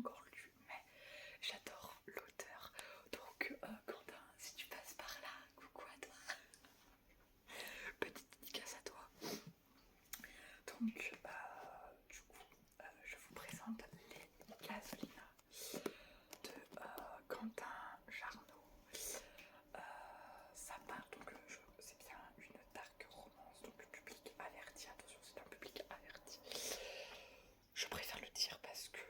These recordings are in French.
encore lu, mais j'adore l'auteur. Donc Quentin, si tu passes par là, coucou à toi. Petite dédicace à toi. Donc du coup, je vous présente les Gasolina de Quentin Jarnot. Ça part donc, c'est bien une dark romance, donc public averti. Attention, c'est un public averti. Je préfère le dire parce que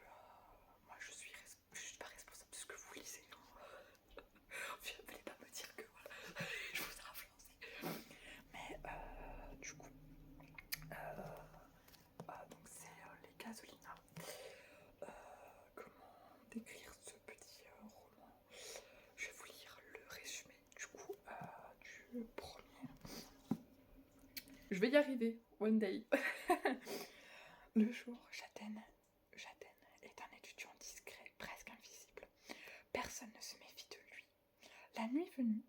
moi je suis pas responsable de ce que vous lisez. Vous n'allez pas me dire que voilà, je vous ai influencé. Mais du coup, donc c'est les Gasolina. Comment décrire ce petit roman? Je vais vous lire le résumé du coup du premier. Je vais y arriver, one day. Le jour, Châtaine est un étudiant discret, presque invisible. Personne ne se méfie de lui. La nuit venue,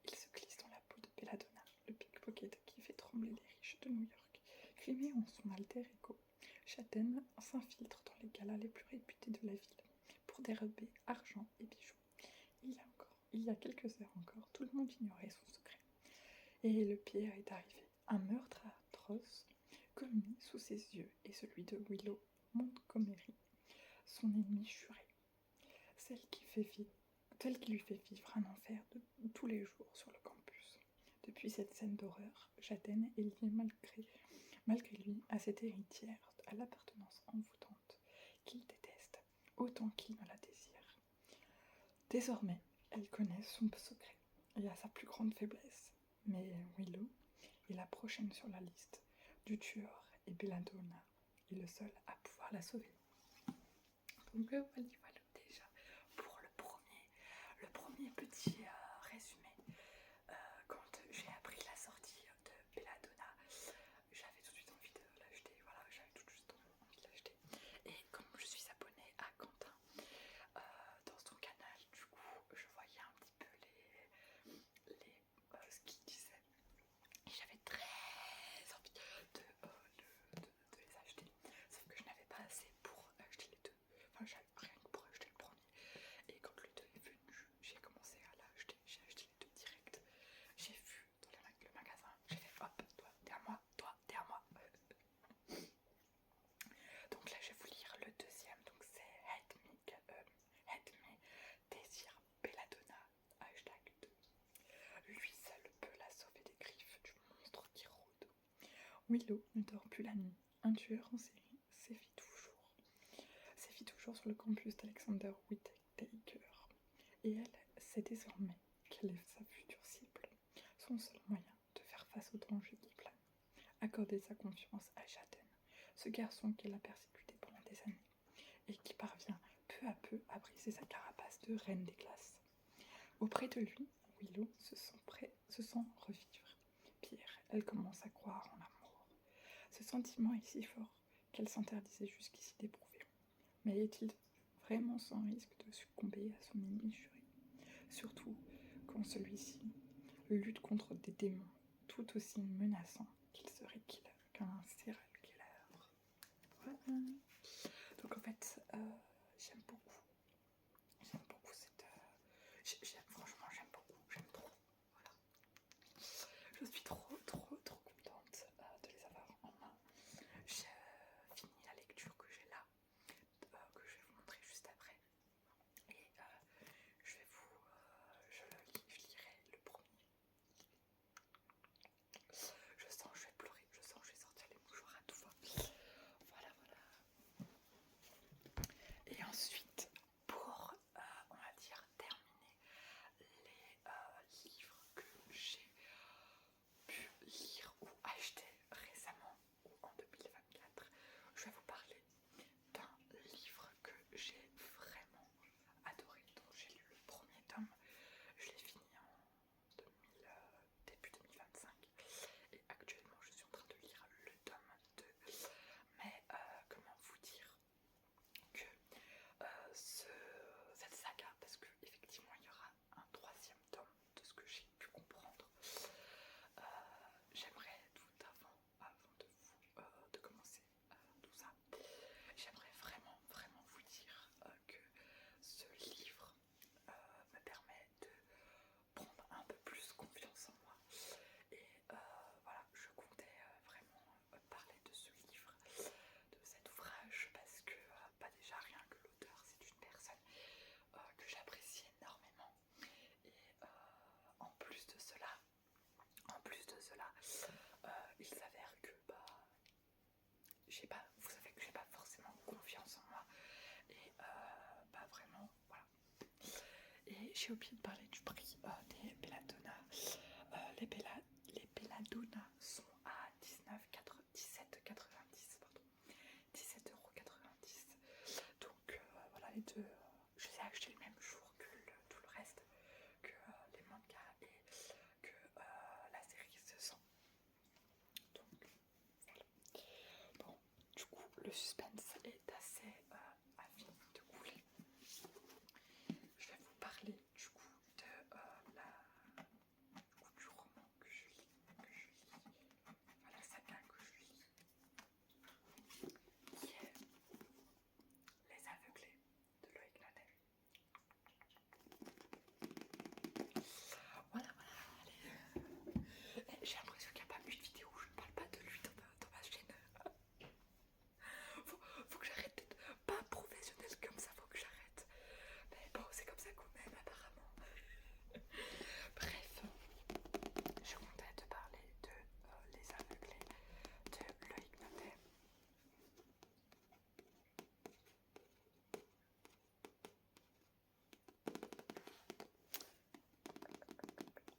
il se glisse dans la peau de Belladonna, le pickpocket qui fait trembler les riches de New York. Crimé en son alter ego, Châtaine s'infiltre dans les galas les plus réputés de la ville pour dérober argent et bijoux. Il y a quelques heures encore, tout le monde ignorait son secret. Et le pire est arrivé. Un meurtre atroce commis sous ses yeux et celui de Willow Montgomery, son ennemi juré. Celle qui lui fait vivre un enfer de tous les jours sur le campus. Depuis cette scène d'horreur, Châtaine est liée malgré lui à cette héritière à l'appartenance envoûtante qu'il déteste autant qu'il ne la désire. Désormais, elle connaît son secret et a sa plus grande faiblesse. Mais Willow est la prochaine sur la liste du tueur et Belladonna est le seul à pouvoir la sauver. Donc voilà déjà pour le premier petit résumé. Quand j'ai appris la sortie de Belladonna, j'avais tout de suite envie de l'acheter. Voilà, j'avais tout de suite envie de l'acheter. Et comme je suis abonnée à Quentin dans son canal, du coup, je voyais un petit peu ce qu'il disait. Et j'avais très envie de les acheter. Sauf que je n'avais pas assez pour acheter les deux. Enfin, j'avais rien que pour acheter le premier. Et quand le 2 est venu, j'ai commencé à l'acheter. J'ai acheté les deux direct. J'ai vu dans le magasin, j'ai fait hop, toi, t'es à moi, toi, t'es à moi. Donc là, je vais vous lire le deuxième. Donc c'est Head Me Désir Belladonna, hashtag 2. Lui seul peut la sauver des griffes du monstre qui rôde. Willow ne dort plus la nuit. Un tueur en série sévit toujours sur le campus d'Alexander Whittaker. Et elle sait désormais qu'elle est sa future cible. Son seul moyen de faire face au danger qui plane. Accorder sa confiance à Châtaine, ce garçon qu'elle a persécuté pendant des années et qui parvient peu à peu à briser sa carapace de reine des glaces. Auprès de lui, Willow se sent revivre. Pire, elle commence à croire en l'amour. Ce sentiment est si fort qu'elle s'interdisait jusqu'ici d'éprouver. Mais est-il vraiment sans risque de succomber à son ennemi juré? Surtout quand celui-ci lutte contre des démons tout aussi menaçants qu'il serait qu'un serial killer. Voilà. Donc en fait, j'aime beaucoup cette... franchement, j'aime beaucoup, j'aime trop. Voilà. Je suis trop contente de les avoir en main. J'ai fini la lecture que j'ai là, que je vais vous montrer juste après. Et je lirai le premier. Je sens que je vais pleurer, je sens que je vais sortir les mouchoirs à tout va. Voilà. Et ensuite, pour, on va dire, terminer Et j'ai oublié de parler du prix des belladonna. Les belladonna sont à 17,90 pardon. 17,90 €. Donc voilà les deux. Je les ai achetés le même jour que tout le reste, que les mangas et que la série se sent. Donc voilà. Bon, du coup le suspense est assez infini de couler. Je vais vous parler du coup de du roman que je lis, la saga que je lis, qui est Les Aveuglés de Loïc Nonet. Voilà, allez. J'ai l'impression qu'il n'y a pas eu de vidéo où je ne parle pas de lui dans ma chaîne. Faut que j'arrête d'être pas professionnelle comme ça, faut que j'arrête. Mais bon, c'est comme ça qu'on aime apparemment. Bref, je comptais te parler de Les Aveuglés de Loïc Notet.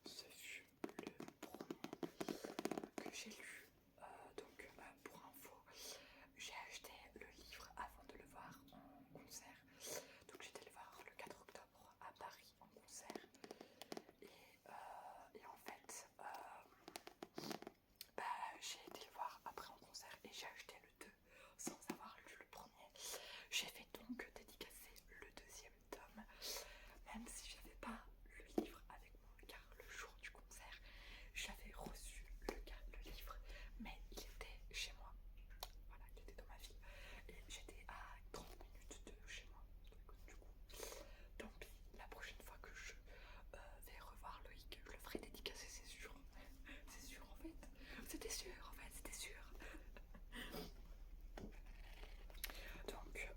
Ce fut le premier que j'ai lu. Donc pour info, j'ai acheté le livre avant de le voir en concert. Donc j'étais le voir le 4 octobre à Paris en concert. Et en fait, j'ai été le voir après en concert et j'ai acheté le 2 sans avoir lu le premier. J'ai fait donc dédicacer le deuxième tome, même si j'avais pas le livre avec moi, car le jour du concert, j'avais reçu le livre, mais il était chez moi. Voilà, il était dans ma ville et j'étais à 30 minutes de chez moi. Donc, du coup, tant pis, la prochaine fois que je vais revoir Loïc, je le ferai dédicacer, c'est sûr. C'est sûr en fait. C'était sûr en fait, c'était sûr. Donc le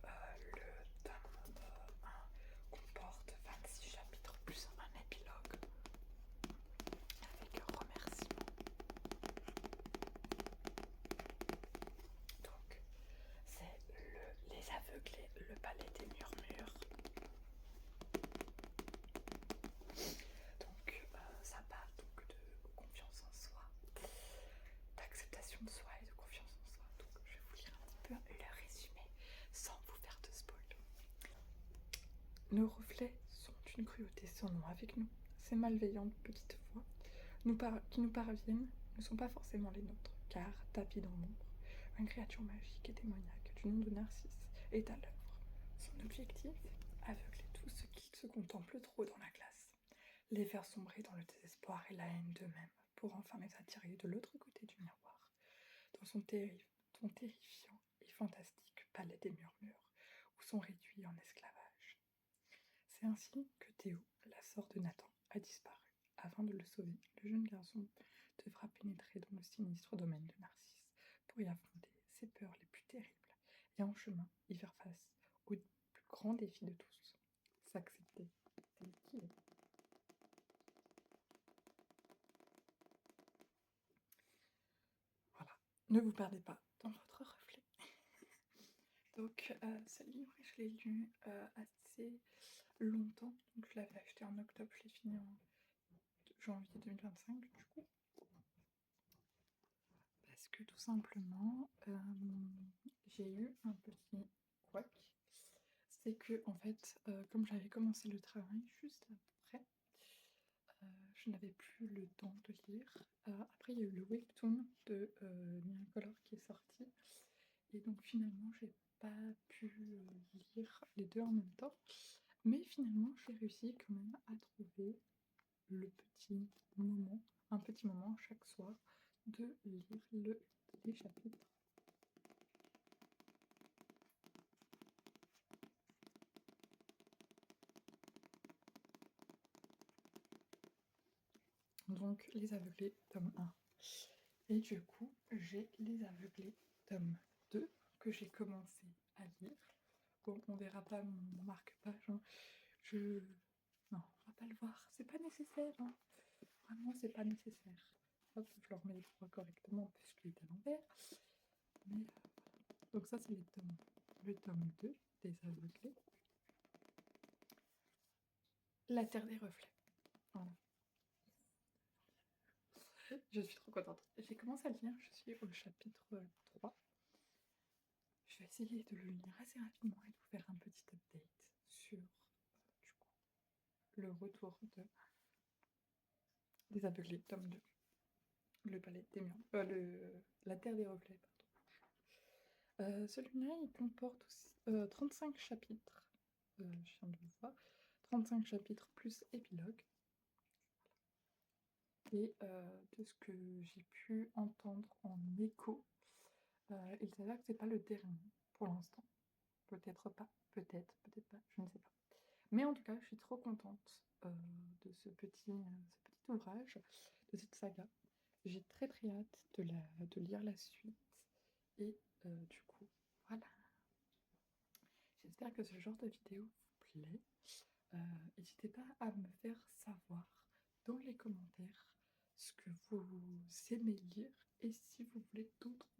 tome 1 comporte 26 chapitres plus un épilogue avec remerciements. Donc c'est Les Aveuglés, le palais des murmures. Donc ça parle donc de confiance en soi, d'acceptation de soi et de confiance en soi. Donc je vais vous lire un petit peu le résumé sans vous faire de spoil. Nos reflets sont une cruauté sans nom avec nous. Ces malveillantes petites voix qui nous parviennent ne sont pas forcément les nôtres, car, tapis dans l'ombre, une créature magique et démoniaque du nom de Narcisse est à l'œuvre. Son objectif, aveugler tous ceux qui se contemplent trop dans la classe, les faire sombrer dans le désespoir et la haine d'eux-mêmes, pour enfin les attirer de l'autre côté du miroir, dans son terrifiant et fantastique palais des murmures, où sont réduits en esclavage. C'est ainsi que Théo, la sœur de Nathan, a disparu. Afin de le sauver, le jeune garçon devra pénétrer dans le sinistre domaine de Narcisse pour y affronter ses peurs les plus terribles et en chemin y faire face au plus grand défi de tous, s'accepter tel qu'il est. Voilà, ne vous perdez pas dans votre reflet. Donc ce livre, je l'ai lu assez longtemps, donc je l'avais acheté en octobre, je l'ai fini en janvier 2025 du coup. Parce que tout simplement, j'ai eu un petit couac. C'est que, en fait, comme j'avais commencé le travail juste après, je n'avais plus le temps de lire. Après, il y a eu le webtoon de Miracolor qui est sorti. Et donc, finalement, j'ai pas pu lire les deux en même temps. Mais finalement, j'ai réussi quand même à trouver le petit moment, un petit moment chaque soir, de lire les chapitres. Donc Les Aveuglés, tome 1. Et du coup, j'ai Les Aveuglés, tome 2, que j'ai commencé à lire. Bon, on verra pas mon marque-page. Hein. Non, on va pas le voir. C'est pas nécessaire. Hein. Vraiment, c'est pas nécessaire. Hop, je leur mets les droits correctement puisqu'il est à l'envers. Mais voilà. Donc ça, c'est le tome 2 des Aveuglés. La Terre des reflets. Voilà. Je suis trop contente. J'ai commencé à le lire, je suis au chapitre 3. Je vais essayer de le lire assez rapidement et de vous faire un petit update sur du coup, le retour des aveugles, tome 2. Le palais des murs. La Terre des reflets, pardon. Celui-là, il comporte aussi 35 chapitres. Je viens de le voir. 35 chapitres plus épilogue. Et de ce que j'ai pu entendre en écho, il s'avère que c'est pas le dernier pour l'instant. Peut-être pas, peut-être pas, je ne sais pas. Mais en tout cas, je suis trop contente de ce petit ouvrage, de cette saga. J'ai très très hâte de lire la suite. Et du coup, voilà. J'espère que ce genre de vidéo vous plaît. N'hésitez pas à me faire savoir dans les commentaires ce que vous aimez lire et si vous voulez d'autres